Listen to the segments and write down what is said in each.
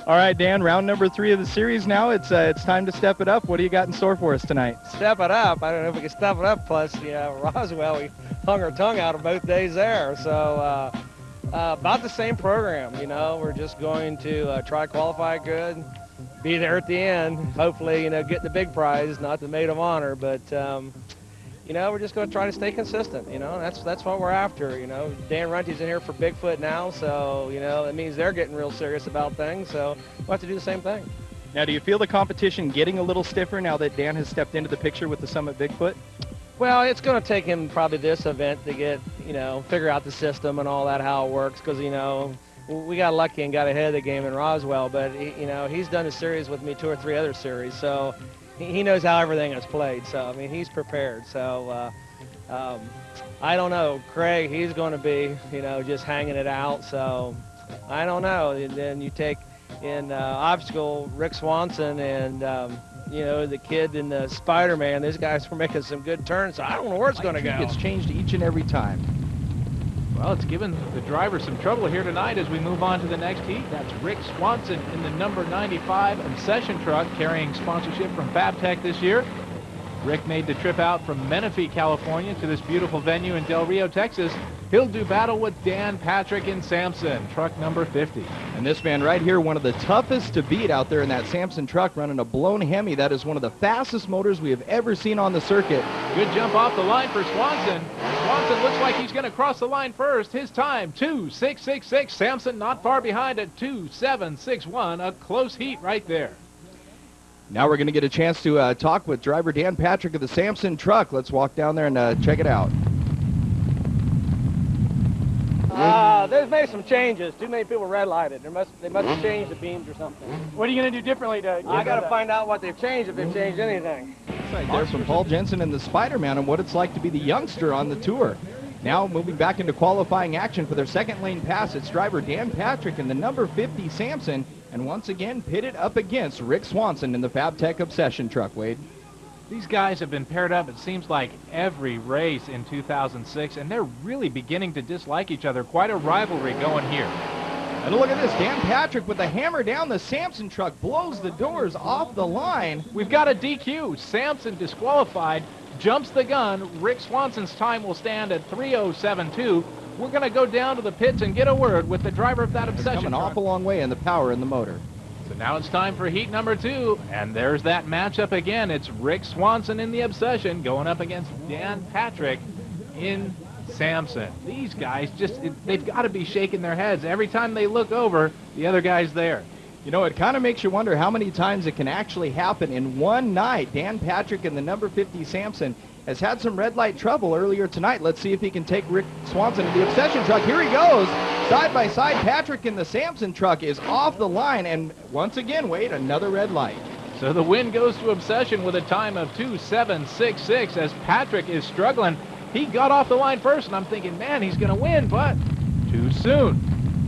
All right, Dan, round number 3 of the series now. It's time to step it up. What do you got in store for us tonight? Step it up. I don't know if we can step it up. Plus, Roswell, we hung our tongue out of both days there. So about the same program, We're just going to try to qualify good, be there at the end. Hopefully, get the big prize, not the maid of honor. But, we're just going to try to stay consistent, and that's what we're after, Dan Runty's in here for Bigfoot now, so, it means they're getting real serious about things, so we'll have to do the same thing. Now, do you feel the competition getting a little stiffer now that Dan has stepped into the picture with the Summit Bigfoot? Well, it's going to take him probably this event to get, figure out the system and all that, how it works, because, we got lucky and got ahead of the game in Roswell, but, he's done a series with me, 2 or 3 other series, so he knows how everything is played, so, he's prepared. So, I don't know. Craig, he's going to be, just hanging it out, so I don't know. And then you take in obstacle Rick Swanson and, the kid in the Spider-Man. These guys were making some good turns, so I don't know where it's going to go. It's changed each and every time. Well, it's given the driver some trouble here tonight as we move on to the next heat. That's Rick Swanson in the number 95 Obsession truck, carrying sponsorship from FabTech this year. Rick made the trip out from Menifee, California to this beautiful venue in Del Rio, Texas. He'll do battle with Dan Patrick in Samson, truck number 50. And this man right here, one of the toughest to beat out there in that Samson truck, running a blown Hemi. That is one of the fastest motors we have ever seen on the circuit. Good jump off the line for Swanson. Swanson looks like he's going to cross the line first. His time, 2:6.66. Samson not far behind at 2:7.61. A close heat right there. Now we're going to get a chance to talk with driver Dan Patrick of the Samson truck. Let's walk down there and check it out. They've made some changes. Too many people red lighted. They must have changed the beams or something. What are you going to do differently to? I got to find out what they've changed, if they've changed anything. Right there from Paul Jensen and the Spider-Man and what it's like to be the youngster on the tour. Now moving back into qualifying action for their second lane pass, it's driver Dan Patrick in the number 50 Samson, and once again pitted up against Rick Swanson in the FabTech Obsession truck, Wade. These guys have been paired up, it seems like, every race in 2006, and they're really beginning to dislike each other. Quite a rivalry going here. And look at this, Dan Patrick with the hammer down the Samson truck, blows the doors off the line. We've got a DQ. Samson disqualified, jumps the gun. Rick Swanson's time will stand at 3:07.2. We're going to go down to the pits and get a word with the driver of that They're Obsession coming truck. an awful long way in the power in the motor. So now it's time for heat number 2, and there's that matchup again. It's Rick Swanson in the Obsession going up against Dan Patrick in Samson. These guys they've got to be shaking their heads. Every time they look over, the other guy's there. You know, it kind of makes you wonder how many times it can actually happen in one night. Dan Patrick in the number 50 Samson has had some red light trouble earlier tonight. Let's see if he can take Rick Swanson in the Obsession truck. Here he goes. Side by side, Patrick in the Samson truck is off the line. And once again, Wade, another red light. So the win goes to Obsession with a time of 2:7.66 as Patrick is struggling. He got off the line first, and I'm thinking, man, he's going to win, but too soon.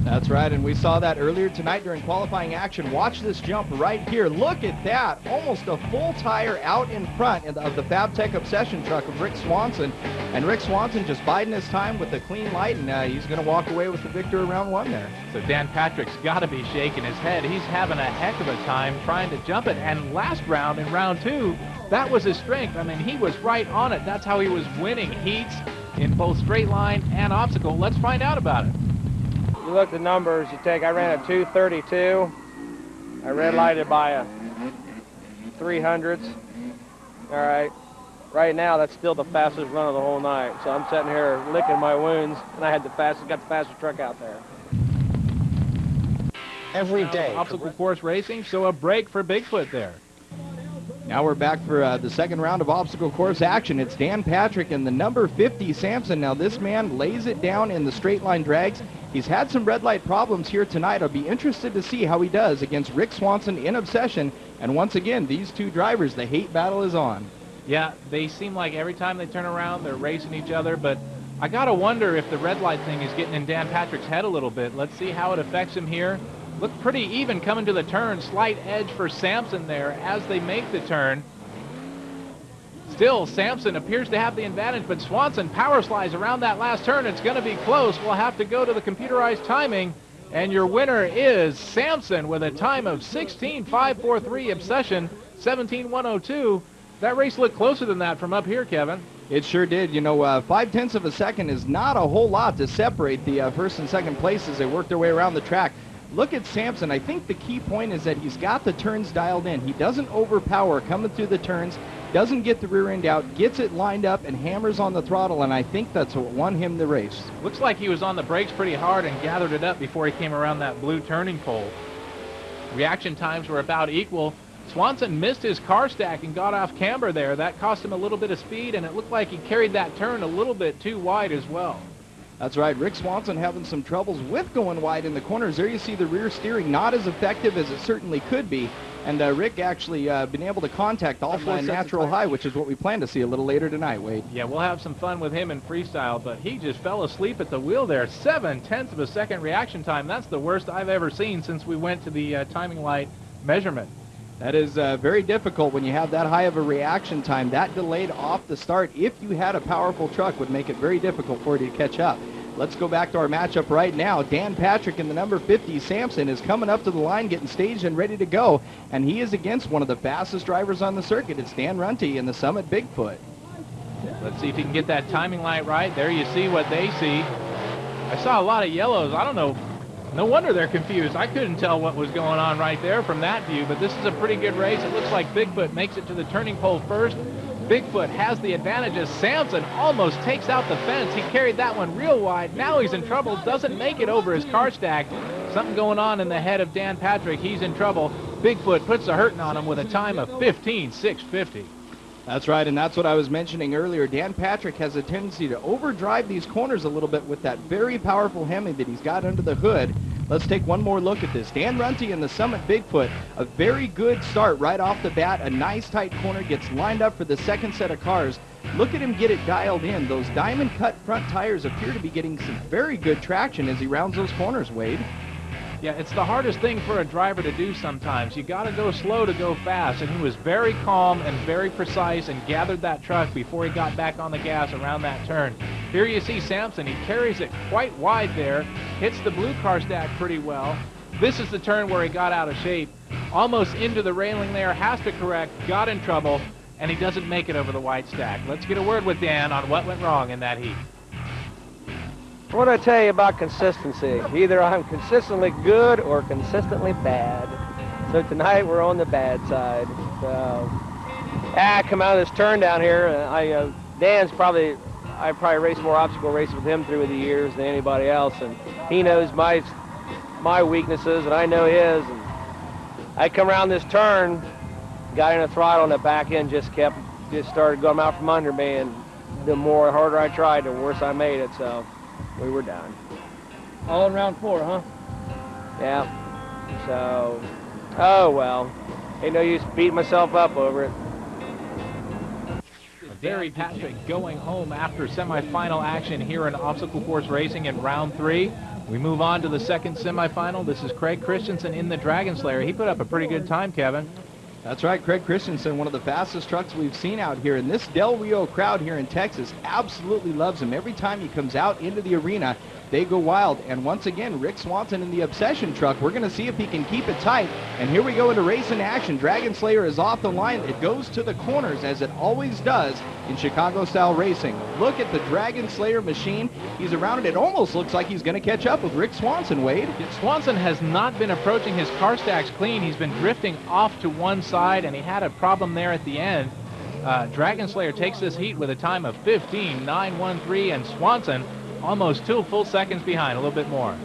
That's right, and we saw that earlier tonight during qualifying action. Watch this jump right here. Look at that. Almost a full tire out in front of the FabTech Obsession truck of Rick Swanson. And Rick Swanson just biding his time with the clean light, and he's going to walk away with the victory in round 1 there. So Dan Patrick's got to be shaking his head. He's having a heck of a time trying to jump it. And last round, in round 2, that was his strength. I mean, he was right on it. That's how he was winning heats in both straight line and obstacle. Let's find out about it. You look at the numbers, I ran a 2:32. I red lighted by a 300ths. All right. Right now, that's still the fastest run of the whole night. So I'm sitting here licking my wounds, and I got the fastest truck out there. Every day. Obstacle course racing, so a break for Bigfoot there. Now we're back for the second round of obstacle course action. It's Dan Patrick and the number 50 Samson. Now this man lays it down in the straight line drags. He's had some red light problems here tonight. I'll be interested to see how he does against Rick Swanson in Obsession. And once again, these two drivers, the hate battle is on. Yeah, they seem like every time they turn around, they're racing each other, but I gotta wonder if the red light thing is getting in Dan Patrick's head a little bit. Let's see how it affects him here. Look pretty even coming to the turn. Slight edge for Samson there as they make the turn. Still, Samson appears to have the advantage, but Swanson power slides around that last turn. It's going to be close. We'll have to go to the computerized timing. And your winner is Samson with a time of 16.543, Obsession 17.102. That race looked closer than that from up here, Kevin. It sure did. You know, 0.5 of a second is not a whole lot to separate the first and second place as they work their way around the track. Look at Samson. I think the key point is that he's got the turns dialed in. He doesn't overpower coming through the turns, doesn't get the rear end out, gets it lined up and hammers on the throttle, and I think that's what won him the race. Looks like he was on the brakes pretty hard and gathered it up before he came around that blue turning pole. Reaction times were about equal. Swanson missed his car stack and got off camber there. That cost him a little bit of speed, and it looked like he carried that turn a little bit too wide as well. That's right. Rick Swanson having some troubles with going wide in the corners. There you see the rear steering not as effective as it certainly could be. And Rick actually been able to contact all four natural high, which is what we plan to see a little later tonight, Wade. Yeah, we'll have some fun with him in freestyle, but he just fell asleep at the wheel there. 0.7 of a second reaction time. That's the worst I've ever seen since we went to the timing light measurement. That is very difficult when you have that high of a reaction time. That delayed off the start, if you had a powerful truck, would make it very difficult for you to catch up. Let's go back to our matchup right now. Dan Patrick in the number 50, Samson, is coming up to the line, getting staged and ready to go, and he is against one of the fastest drivers on the circuit. It's Dan Runte in the Summit Bigfoot. Let's see if he can get that timing light right. There you see what they see. I saw a lot of yellows. I don't know. No wonder they're confused. I couldn't tell what was going on right there from that view, but this is a pretty good race. It looks like Bigfoot makes it to the turning pole first. Bigfoot has the advantage as Samson almost takes out the fence. He carried that one real wide. Now he's in trouble. Doesn't make it over his car stack. Something going on in the head of Dan Patrick. He's in trouble. Bigfoot puts a hurting on him with a time of 15.650. That's right, and that's what I was mentioning earlier. Dan Patrick has a tendency to overdrive these corners a little bit with that very powerful Hemi that he's got under the hood. Let's take one more look at this. Dan Runte in the Summit Bigfoot, a very good start right off the bat. A nice tight corner, gets lined up for the second set of cars. Look at him get it dialed in. Those diamond cut front tires appear to be getting some very good traction as he rounds those corners, Wade. Yeah, it's the hardest thing for a driver to do sometimes. You got to go slow to go fast, and he was very calm and very precise and gathered that truck before he got back on the gas around that turn. Here you see Samson. He carries it quite wide there, hits the blue car stack pretty well. This is the turn where he got out of shape, almost into the railing there, has to correct, got in trouble, and he doesn't make it over the white stack. Let's get a word with Dan on what went wrong in that heat. What do I tell you about consistency? Either I'm consistently good or consistently bad. So tonight we're on the bad side. So, I come out of this turn down here. I probably raced more obstacle races with him through the years than anybody else, and he knows my weaknesses and I know his. And I come around this turn, got in a throttle, and the back end just started going out from under me, and the harder I tried, the worse I made it. So we were done. All in round 4, huh? Yeah. So, oh well. Ain't no use beating myself up over it. Dan Patrick going home after semifinal action here in obstacle course racing in round 3. We move on to the second semifinal. This is Craig Christensen in the Dragon Slayer. He put up a pretty good time, Kevin. That's right, Craig Christensen, one of the fastest trucks we've seen out here. And this Del Rio crowd here in Texas absolutely loves him. Every time he comes out into the arena, they go wild. And once again, Rick Swanson in the Obsession truck. We're going to see if he can keep it tight. And here we go into racing action. Dragon Slayer is off the line. It goes to the corners, as it always does in Chicago-style racing. Look at the Dragon Slayer machine. He's around it. It almost looks like he's going to catch up with Rick Swanson, Wade. Swanson has not been approaching his car stacks clean. He's been drifting off to one side, and he had a problem there at the end. Dragon Slayer takes this heat with a time of 15.913, and Swanson almost 2 full seconds behind, a little bit more.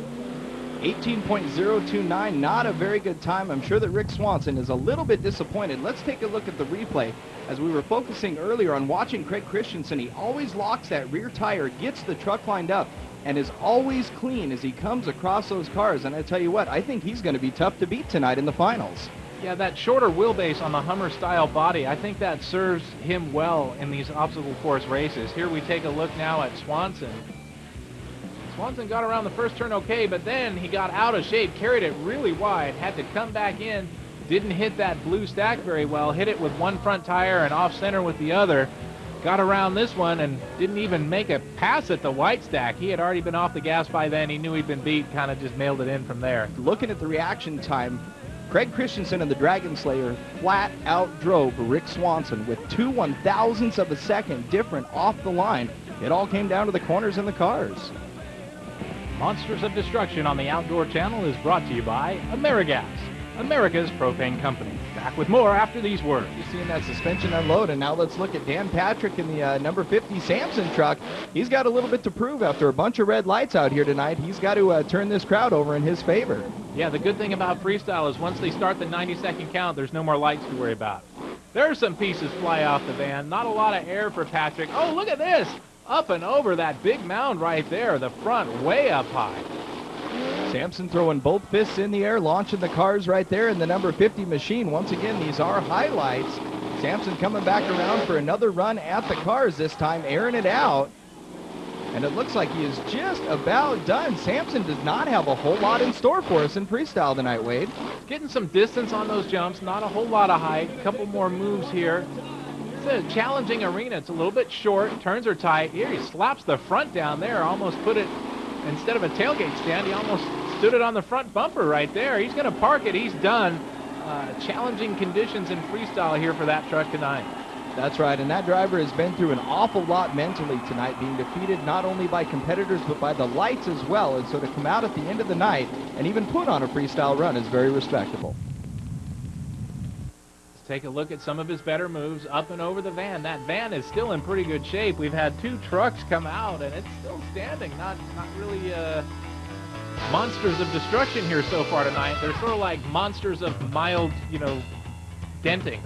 18.029, not a very good time. I'm sure that Rick Swanson is a little bit disappointed. Let's take a look at the replay. As we were focusing earlier on watching Craig Christensen, he always locks that rear tire, gets the truck lined up, and is always clean as he comes across those cars. And I tell you what, I think he's going to be tough to beat tonight in the finals. Yeah, that shorter wheelbase on the Hummer-style body, I think that serves him well in these obstacle course races. Here we take a look now at Swanson. Swanson got around the first turn okay, but then he got out of shape, carried it really wide, had to come back in, didn't hit that blue stack very well, hit it with one front tire and off center with the other. got around this one and didn't even make a pass at the white stack. He had already been off the gas by then. He knew he'd been beat, kind of just mailed it in from there. Looking at the reaction time, Craig Christensen and the Dragon Slayer flat out drove Rick Swanson with 2/1000ths of a second different off the line. It all came down to the corners and the cars. Monsters of Destruction on the Outdoor Channel is brought to you by AmeriGas, America's propane company. Back with more after these words. You're seeing that suspension unload, and now let's look at Dan Patrick in the number 50 Samson truck. He's got a little bit to prove after a bunch of red lights out here tonight. He's got to turn this crowd over in his favor. Yeah, the good thing about freestyle is once they start the 90-second count, there's no more lights to worry about. There's some pieces fly off the van. Not a lot of air for Patrick. Oh, look at this! Up and over that big mound right there, the front way up high. Samson throwing both fists in the air, launching the cars right there in the number 50 machine. Once again, these are highlights. Samson coming back around for another run at the cars, this time airing it out. And it looks like he is just about done. Samson does not have a whole lot in store for us in freestyle tonight, Wade. Getting some distance on those jumps, not a whole lot of height. A couple more moves here. It's a challenging arena. It's a little bit short. Turns are tight. Here he slaps the front down there. Almost put it, instead of a tailgate stand, he almost stood it on the front bumper right there. He's going to park it. He's done. Challenging conditions in freestyle here for that truck tonight. That's right, and that driver has been through an awful lot mentally tonight, being defeated not only by competitors but by the lights as well. And so to come out at the end of the night and even put on a freestyle run is very respectable. Let's take a look at some of his better moves up and over the van. That van is still in pretty good shape. We've had 2 trucks come out and it's still standing. Not really monsters of destruction here so far tonight. They're sort of like monsters of mild, denting.